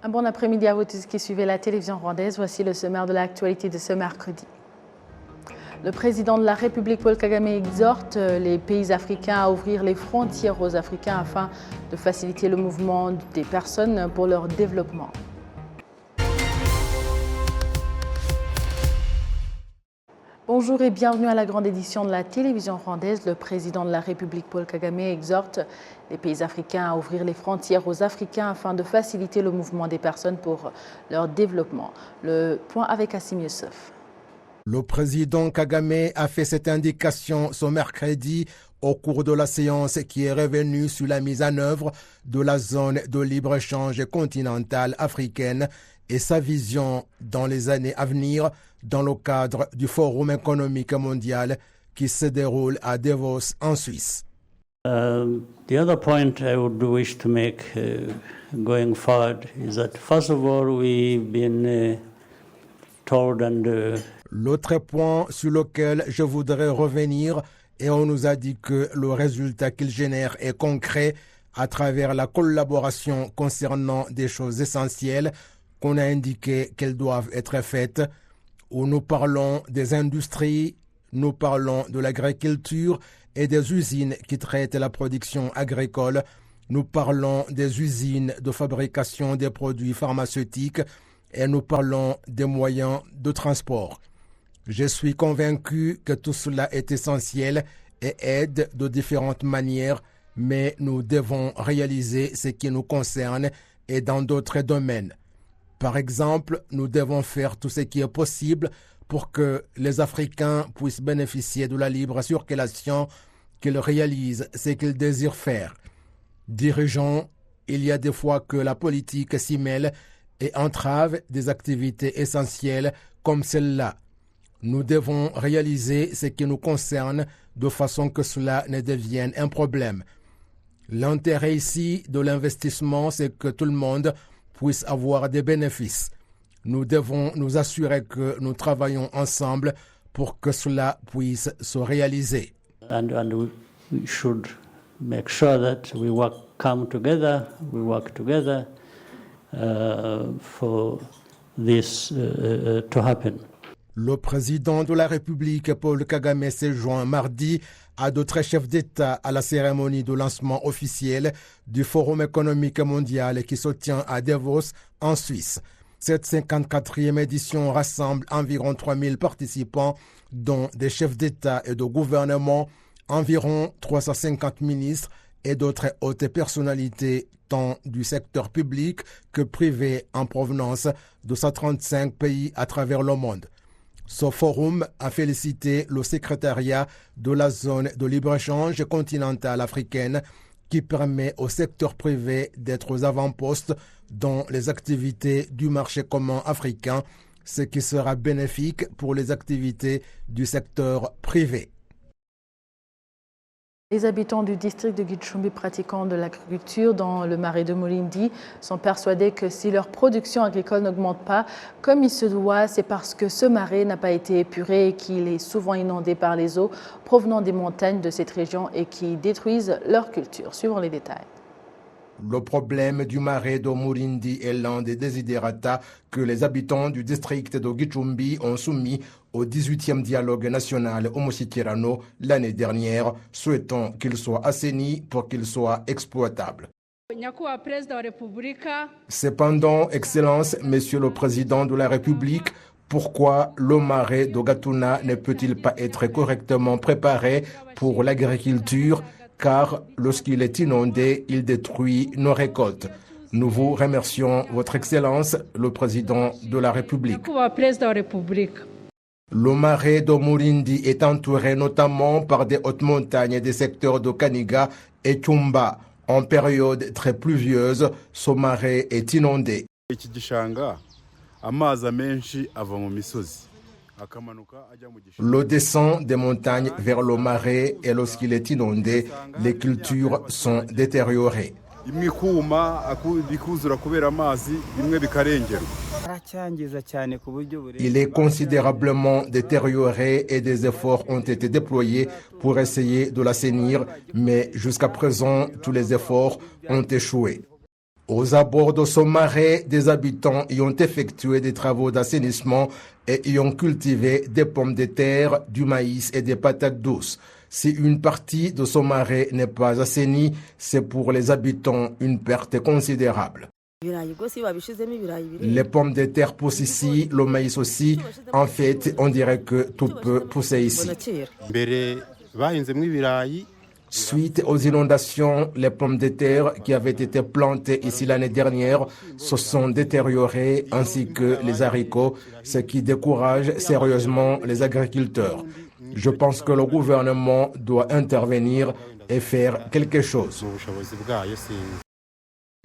Un bon après-midi à vous tous qui suivez la télévision rwandaise. Voici le sommaire de l'actualité de ce mercredi. Le président de la République, Paul Kagame, exhorte les pays africains à ouvrir les frontières aux Africains afin de faciliter le mouvement des personnes pour leur développement. Bonjour et bienvenue à la grande édition de la télévision rwandaise. Le président de la République, Paul Kagame, exhorte les pays africains à ouvrir les frontières aux Africains afin de faciliter le mouvement des personnes pour leur développement. Le point avec Assim Youssef. Le président Kagame a fait cette indication ce mercredi au cours de la séance qui est revenue sur la mise en œuvre de la zone de libre-échange continentale africaine et sa vision dans les années à venir dans le cadre du Forum économique mondial qui se déroule à Davos en Suisse. The other point I would wish to make going forward is that first of all we've been told and L'autre point sur lequel je voudrais revenir, et on nous a dit que le résultat qu'il génère est concret à travers la collaboration concernant des choses essentielles qu'on a indiqué qu'elles doivent être faites, où nous parlons des industries, nous parlons de l'agriculture et des usines qui traitent la production agricole, nous parlons des usines de fabrication des produits pharmaceutiques et nous parlons des moyens de transport. Je suis convaincu que tout cela est essentiel et aide de différentes manières, mais nous devons réaliser ce qui nous concerne et dans d'autres domaines. Par exemple, nous devons faire tout ce qui est possible pour que les Africains puissent bénéficier de la libre circulation, qu'ils réalisent ce qu'ils désirent faire. Dirigeants, il y a des fois que la politique s'y mêle et entrave des activités essentielles comme celle-là. Nous devons réaliser ce qui nous concerne de façon que cela ne devienne un problème. L'intérêt ici de l'investissement, c'est que tout le monde puisse avoir des bénéfices. Nous devons nous assurer que nous travaillons ensemble pour que cela puisse se réaliser. And we should make sure that we come together, we work together for this to happen. Le président de la République, Paul Kagame, s'est joint mardi à d'autres chefs d'État à la cérémonie de lancement officiel du Forum économique mondial qui se tient à Davos, en Suisse. Cette 54e édition rassemble environ 3000 participants, dont des chefs d'État et de gouvernement, environ 350 ministres et d'autres hautes personnalités, tant du secteur public que privé, en provenance de 135 pays à travers le monde. Ce forum a félicité le secrétariat de la zone de libre-échange continentale africaine qui permet au secteur privé d'être aux avant-postes dans les activités du marché commun africain, ce qui sera bénéfique pour les activités du secteur privé. Les habitants du district de Gicumbi pratiquant de l'agriculture dans le marais de Mulindi sont persuadés que si leur production agricole n'augmente pas comme il se doit, c'est parce que ce marais n'a pas été épuré et qu'il est souvent inondé par les eaux provenant des montagnes de cette région et qui détruisent leur culture. Suivons les détails. Le problème du marais de Mulindi est l'un des desiderata que les habitants du district de Gicumbi ont soumis au 18e dialogue national Omoshikirano l'année dernière, souhaitant qu'il soit assaini pour qu'il soit exploitable. Cependant, Excellence, Monsieur le Président de la République, pourquoi le marais de Gatuna ne peut-il pas être correctement préparé pour l'agriculture, car lorsqu'il est inondé, il détruit nos récoltes. Nous vous remercions, Votre Excellence, le Président de la République. Le marais de Mulindi est entouré notamment par des hautes montagnes des secteurs de Kaniga et Tumba. En période très pluvieuse, ce marais est inondé. L'eau descend des montagnes vers le marais et lorsqu'il est inondé, les cultures sont détériorées. Il est considérablement détérioré et des efforts ont été déployés pour essayer de l'assainir, mais jusqu'à présent, tous les efforts ont échoué. Aux abords de ce marais, des habitants y ont effectué des travaux d'assainissement et y ont cultivé des pommes de terre, du maïs et des patates douces. Si une partie de ce marais n'est pas assainie, c'est pour les habitants une perte considérable. Les pommes de terre poussent ici, le maïs aussi. En fait, on dirait que tout peut pousser ici. Suite aux inondations, les pommes de terre qui avaient été plantées ici l'année dernière se sont détériorées, ainsi que les haricots, ce qui décourage sérieusement les agriculteurs. Je pense que le gouvernement doit intervenir et faire quelque chose.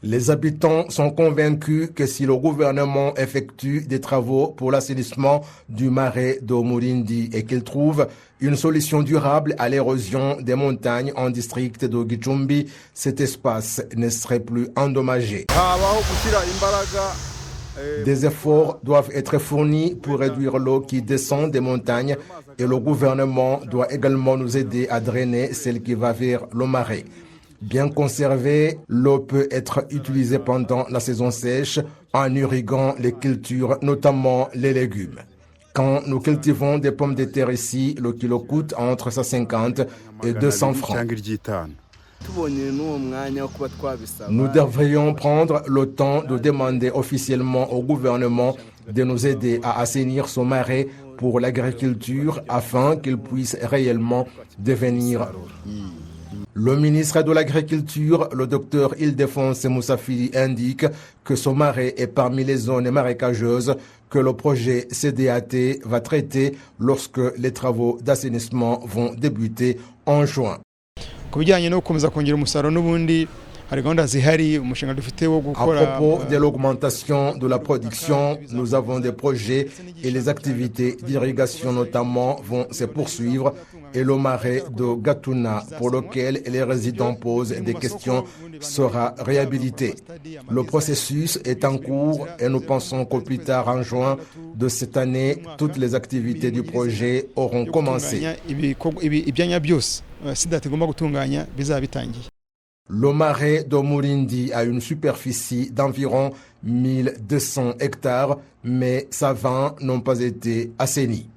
Les habitants sont convaincus que si le gouvernement effectue des travaux pour l'assainissement du marais de Mulindi et qu'il trouve une solution durable à l'érosion des montagnes en district de Gicumbi, cet espace ne serait plus endommagé. Des efforts doivent être fournis pour réduire l'eau qui descend des montagnes et le gouvernement doit également nous aider à drainer celle qui va vers le marais. Bien conservée, l'eau peut être utilisée pendant la saison sèche en irriguant les cultures, notamment les légumes. Quand nous cultivons des pommes de terre ici, le kilo coûte entre 150 et 200 francs. Nous devrions prendre le temps de demander officiellement au gouvernement de nous aider à assainir ce marais pour l'agriculture afin qu'il puisse réellement devenir. Le ministre de l'Agriculture, le docteur Ildefonse Moussafiri, indique que ce marais est parmi les zones marécageuses que le projet CDAT va traiter lorsque les travaux d'assainissement vont débuter en juin. À propos de l'augmentation de la production, nous avons des projets et les activités d'irrigation notamment vont se poursuivre et le marais de Gatuna, pour lequel les résidents posent des questions, sera réhabilité. Le processus est en cours et nous pensons qu'au plus tard en juin de cette année, toutes les activités du projet auront commencé. Le marais de Mulindi a une superficie d'environ 1200 hectares, mais sa vins n'ont pas été assainis.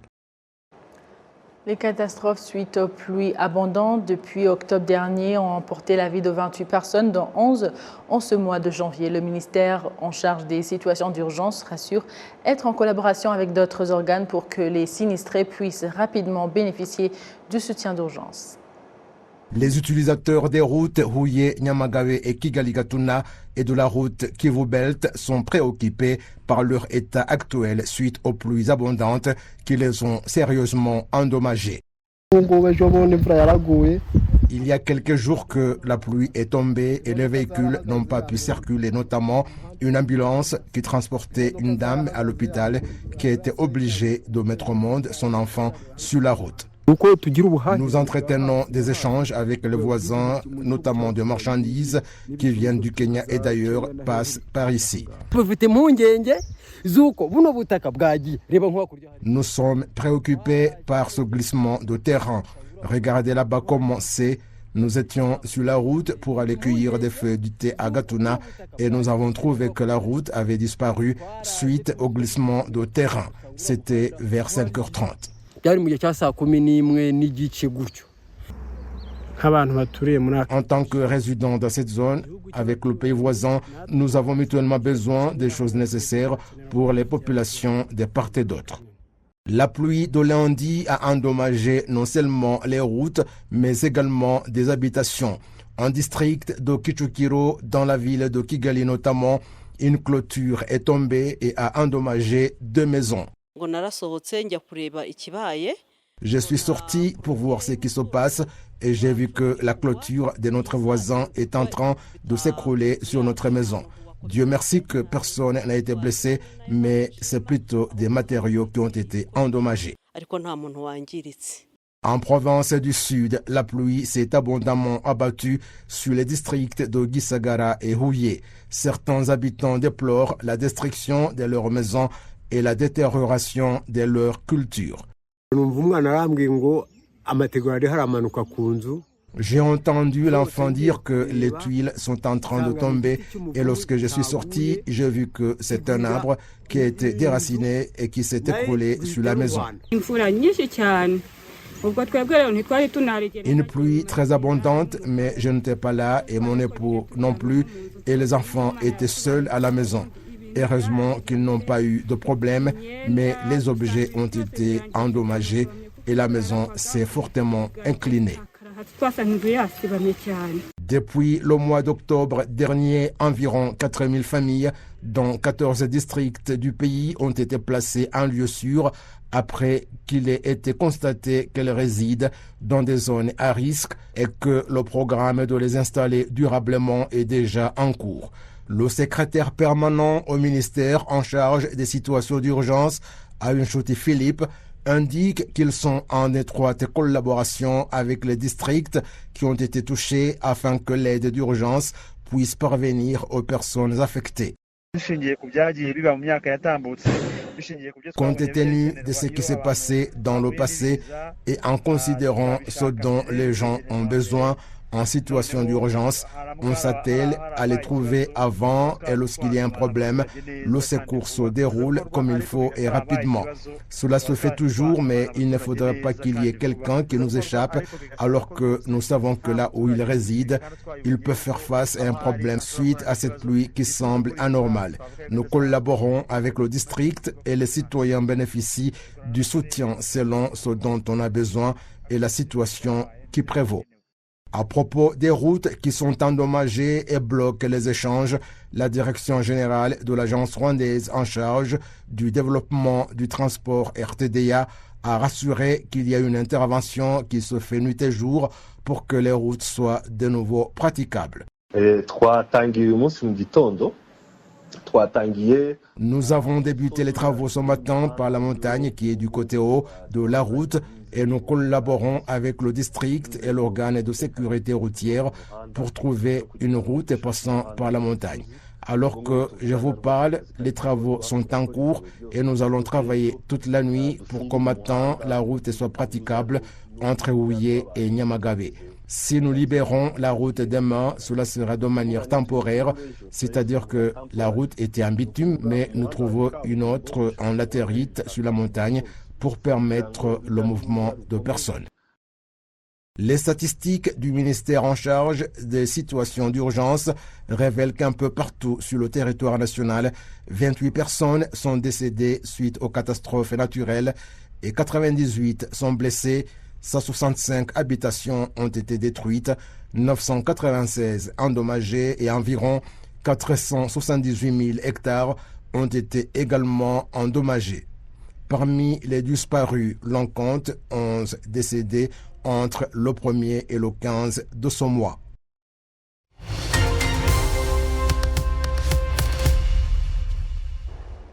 Les catastrophes suite aux pluies abondantes depuis octobre dernier ont emporté la vie de 28 personnes, dont 11 en ce mois de janvier. Le ministère en charge des situations d'urgence rassure être en collaboration avec d'autres organes pour que les sinistrés puissent rapidement bénéficier du soutien d'urgence. Les utilisateurs des routes Huye, Nyamagabe et Kigali-Gatuna et de la route Kivu-Belt sont préoccupés par leur état actuel suite aux pluies abondantes qui les ont sérieusement endommagés. Il y a quelques jours que la pluie est tombée et les véhicules n'ont pas pu circuler, notamment une ambulance qui transportait une dame à l'hôpital qui a été obligée de mettre au monde son enfant sur la route. Nous entretenons des échanges avec les voisins, notamment de marchandises qui viennent du Kenya et d'ailleurs passent par ici. Nous sommes préoccupés par ce glissement de terrain. Regardez là-bas comment c'est. Nous étions sur la route pour aller cueillir des feuilles du thé à Gatuna et nous avons trouvé que la route avait disparu suite au glissement de terrain. C'était vers 5h30. En tant que résidents dans cette zone, avec le pays voisin, nous avons mutuellement besoin des choses nécessaires pour les populations de part et d'autre. La pluie de lundi a endommagé non seulement les routes, mais également des habitations. En district de Kichukiro, dans la ville de Kigali notamment, une clôture est tombée et a endommagé 2 maisons. Je suis sorti pour voir ce qui se passe et j'ai vu que la clôture de notre voisin est en train de s'écrouler sur notre maison. Dieu merci que personne n'a été blessé, mais c'est plutôt des matériaux qui ont été endommagés. En province du Sud, la pluie s'est abondamment abattue sur les districts de Gisagara et Huye. Certains habitants déplorent la destruction de leurs maisons et la détérioration de leur culture. J'ai entendu l'enfant dire que les tuiles sont en train de tomber et lorsque je suis sorti, j'ai vu que c'est un arbre qui a été déraciné et qui s'est écroulé sur la maison. Une pluie très abondante, mais je n'étais pas là et mon époux non plus et les enfants étaient seuls à la maison. Heureusement qu'ils n'ont pas eu de problème, mais les objets ont été endommagés et la maison s'est fortement inclinée. Depuis le mois d'octobre dernier, environ 4000 familles dans 14 districts du pays ont été placées en lieu sûr après qu'il ait été constaté qu'elles résident dans des zones à risque et que le programme de les installer durablement est déjà en cours. Le secrétaire permanent au ministère en charge des situations d'urgence, Ayounchouti Philippe, indique qu'ils sont en étroite collaboration avec les districts qui ont été touchés afin que l'aide d'urgence puisse parvenir aux personnes affectées. Compte tenu de ce qui s'est passé dans le passé et en considérant ce dont les gens ont besoin en situation d'urgence, on s'attelle à les trouver avant et lorsqu'il y a un problème, le secours se déroule comme il faut et rapidement. Cela se fait toujours, mais il ne faudrait pas qu'il y ait quelqu'un qui nous échappe alors que nous savons que là où il réside, il peut faire face à un problème suite à cette pluie qui semble anormale. Nous collaborons avec le district et les citoyens bénéficient du soutien selon ce dont on a besoin et la situation qui prévaut. À propos des routes qui sont endommagées et bloquent les échanges, la Direction générale de l'Agence rwandaise en charge du développement du transport RTDA a rassuré qu'il y a une intervention qui se fait nuit et jour pour que les routes soient de nouveau praticables. Nous avons débuté les travaux ce matin par la montagne qui est du côté haut de la route et nous collaborons avec le district et l'organe de sécurité routière pour trouver une route passant par la montagne. Alors que je vous parle, les travaux sont en cours et nous allons travailler toute la nuit pour qu'au matin la route soit praticable entre Ouye et Nyamagabe. Si nous libérons la route demain, cela sera de manière temporaire, c'est-à-dire que la route était en bitume, mais nous trouvons une autre en latérite sur la montagne pour permettre le mouvement de personnes. Les statistiques du ministère en charge des situations d'urgence révèlent qu'un peu partout sur le territoire national, 28 personnes sont décédées suite aux catastrophes naturelles et 98 sont blessées. 165 habitations ont été détruites, 996 endommagées et environ 478 000 hectares ont été également endommagés. Parmi les disparus, l'on compte 11 décédés entre le 1er et le 15 de ce mois.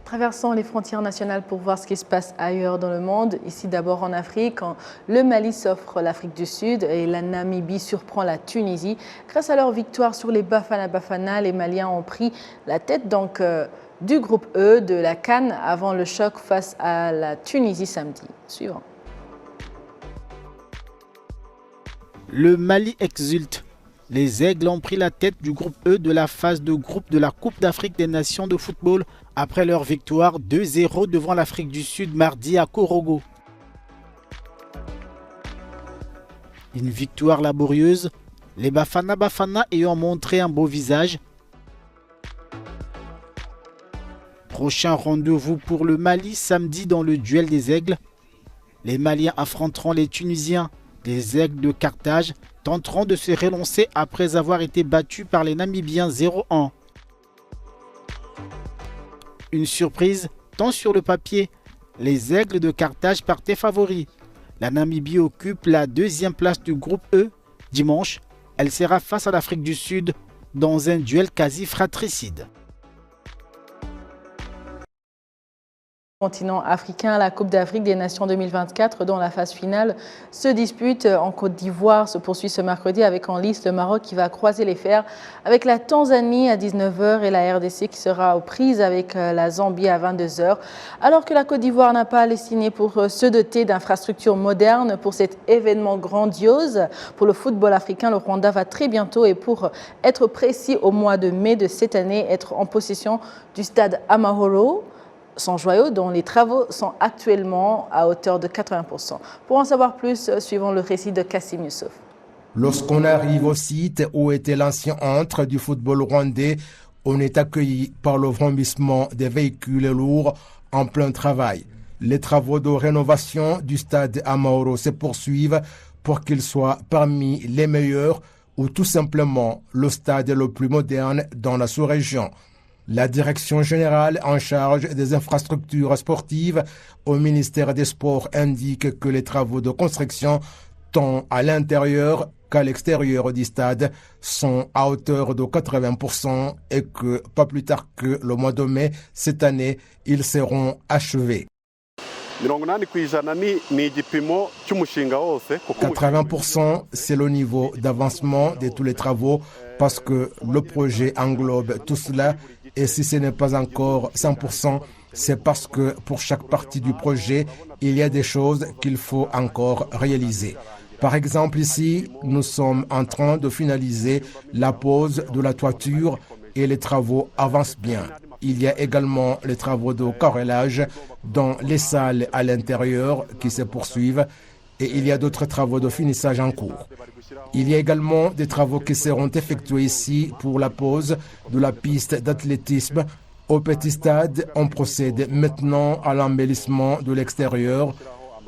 Traversons les frontières nationales pour voir ce qui se passe ailleurs dans le monde. Ici d'abord en Afrique, le Mali s'offre l'Afrique du Sud et la Namibie surprend la Tunisie. Grâce à leur victoire sur les Bafana, les Maliens ont pris la tête du groupe E de la CAN avant le choc face à la Tunisie samedi. Suivant. Le Mali exulte. Les Aigles ont pris la tête du groupe E de la phase de groupe de la Coupe d'Afrique des Nations de football après leur victoire 2-0 devant l'Afrique du Sud mardi à Korogo. Une victoire laborieuse, les Bafana ayant montré un beau visage. Prochain rendez-vous pour le Mali samedi dans le duel des Aigles. Les Maliens affronteront les Tunisiens. Les Aigles de Carthage tenteront de se relancer après avoir été battus par les Namibiens 0-1. Une surprise, tant sur le papier, les Aigles de Carthage partaient favoris. La Namibie occupe la deuxième place du groupe E. Dimanche, elle sera face à l'Afrique du Sud dans un duel quasi fratricide. Continent africain, la Coupe d'Afrique des Nations 2024, dont la phase finale se dispute en Côte d'Ivoire, se poursuit ce mercredi avec en lice le Maroc qui va croiser les fers avec la Tanzanie à 19h et la RDC qui sera aux prises avec la Zambie à 22h. Alors que la Côte d'Ivoire n'a pas les signés pour se doter d'infrastructures modernes pour cet événement grandiose pour le football africain, le Rwanda va très bientôt et pour être précis au mois de mai de cette année, être en possession du stade Amahoro, son joyau dont les travaux sont actuellement à hauteur de 80%. Pour en savoir plus, suivons le récit de Kassim Youssouf. Lorsqu'on arrive au site où était l'ancien antre du football rwandais, on est accueilli par le vrombissement des véhicules lourds en plein travail. Les travaux de rénovation du stade Amahoro se poursuivent pour qu'il soit parmi les meilleurs ou tout simplement le stade le plus moderne dans la sous-région. La direction générale en charge des infrastructures sportives au ministère des Sports indique que les travaux de construction, tant à l'intérieur qu'à l'extérieur du stade, sont à hauteur de 80% et que, pas plus tard que le mois de mai cette année, ils seront achevés. 80%, c'est le niveau d'avancement de tous les travaux parce que le projet englobe tout cela. Et si ce n'est pas encore 100%, c'est parce que pour chaque partie du projet, il y a des choses qu'il faut encore réaliser. Par exemple, ici, nous sommes en train de finaliser la pose de la toiture et les travaux avancent bien. Il y a également les travaux de carrelage dans les salles à l'intérieur qui se poursuivent et il y a d'autres travaux de finissage en cours. Il y a également des travaux qui seront effectués ici pour la pose de la piste d'athlétisme. Au petit stade, on procède maintenant à l'embellissement de l'extérieur.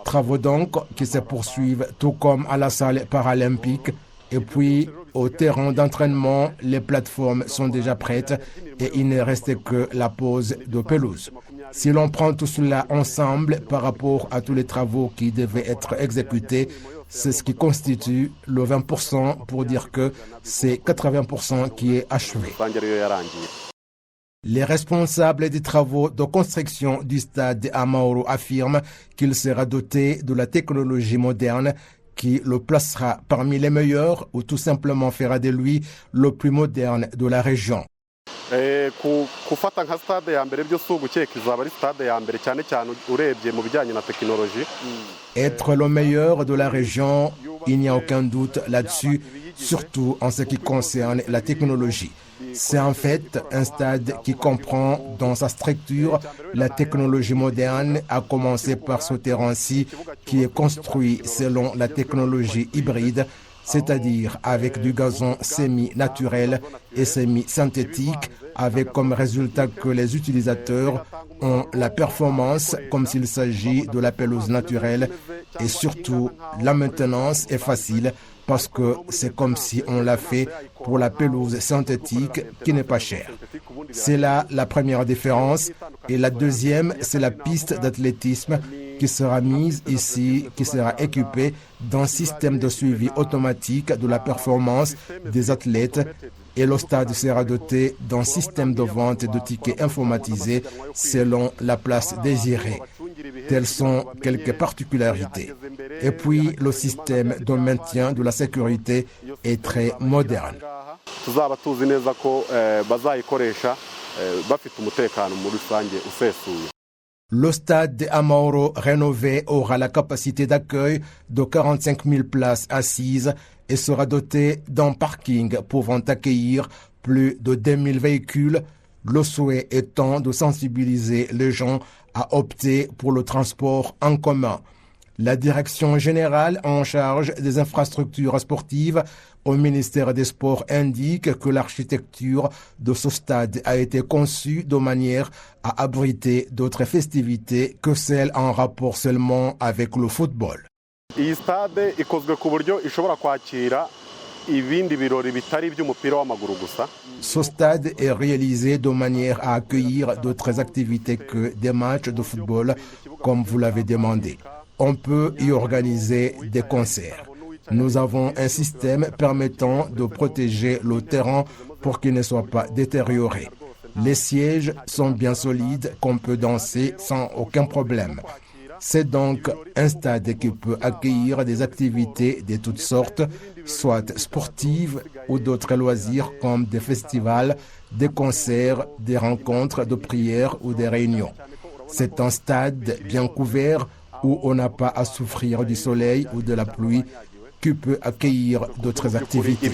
Travaux donc qui se poursuivent tout comme à la salle paralympique. Et puis, au terrain d'entraînement, les plateformes sont déjà prêtes et il ne reste que la pose de pelouse. Si l'on prend tout cela ensemble par rapport à tous les travaux qui devaient être exécutés, c'est ce qui constitue le 20% pour dire que c'est 80% qui est achevé. Les responsables des travaux de construction du stade Amahoro affirment qu'il sera doté de la technologie moderne qui le placera parmi les meilleurs ou tout simplement fera de lui le plus moderne de la région. Être le meilleur de la région, il n'y a aucun doute là-dessus, surtout en ce qui concerne la technologie. C'est en fait un stade qui comprend dans sa structure la technologie moderne, à commencer par ce terrain-ci qui est construit selon la technologie hybride, c'est-à-dire avec du gazon semi-naturel et semi-synthétique, avec comme résultat que les utilisateurs ont la performance comme s'il s'agit de la pelouse naturelle et surtout la maintenance est facile parce que c'est comme si on l'a fait pour la pelouse synthétique qui n'est pas chère. C'est là la première différence et la deuxième, c'est la piste d'athlétisme qui sera mise ici, qui sera équipée d'un système de suivi automatique de la performance des athlètes et le stade sera doté d'un système de vente de tickets informatisés selon la place désirée. Telles sont quelques particularités. Et puis, le système de maintien de la sécurité est très moderne. Le stade de Amahoro rénové aura la capacité d'accueil de 45 000 places assises et sera doté d'un parking pouvant accueillir plus de 2000 véhicules, le souhait étant de sensibiliser les gens à opter pour le transport en commun. La direction générale en charge des infrastructures sportives au ministère des Sports indique que l'architecture de ce stade a été conçue de manière à abriter d'autres festivités que celles en rapport seulement avec le football. Ce stade est réalisé de manière à accueillir d'autres activités que des matchs de football, comme vous l'avez demandé. On peut y organiser des concerts. Nous avons un système permettant de protéger le terrain pour qu'il ne soit pas détérioré. Les sièges sont bien solides, qu'on peut danser sans aucun problème. C'est donc un stade qui peut accueillir des activités de toutes sortes, soit sportives ou d'autres loisirs comme des festivals, des concerts, des rencontres de prière ou des réunions. C'est un stade bien couvert où on n'a pas à souffrir du soleil ou de la pluie, qui peut accueillir d'autres activités.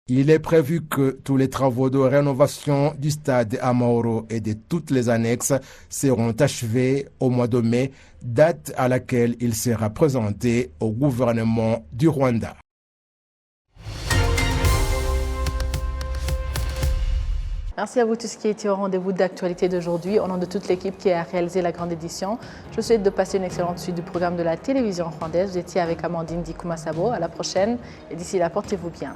Il est prévu que tous les travaux de rénovation du stade Amahoro et de toutes les annexes seront achevés au mois de mai, date à laquelle il sera présenté au gouvernement du Rwanda. Merci à vous tous qui étiez au rendez-vous d'actualité d'aujourd'hui. Au nom de toute l'équipe qui a réalisé la grande édition, je vous souhaite de passer une excellente suite du programme de la télévision rwandaise. Vous étiez avec Amandine Dikouma-Sabo. À la prochaine et d'ici là, portez-vous bien.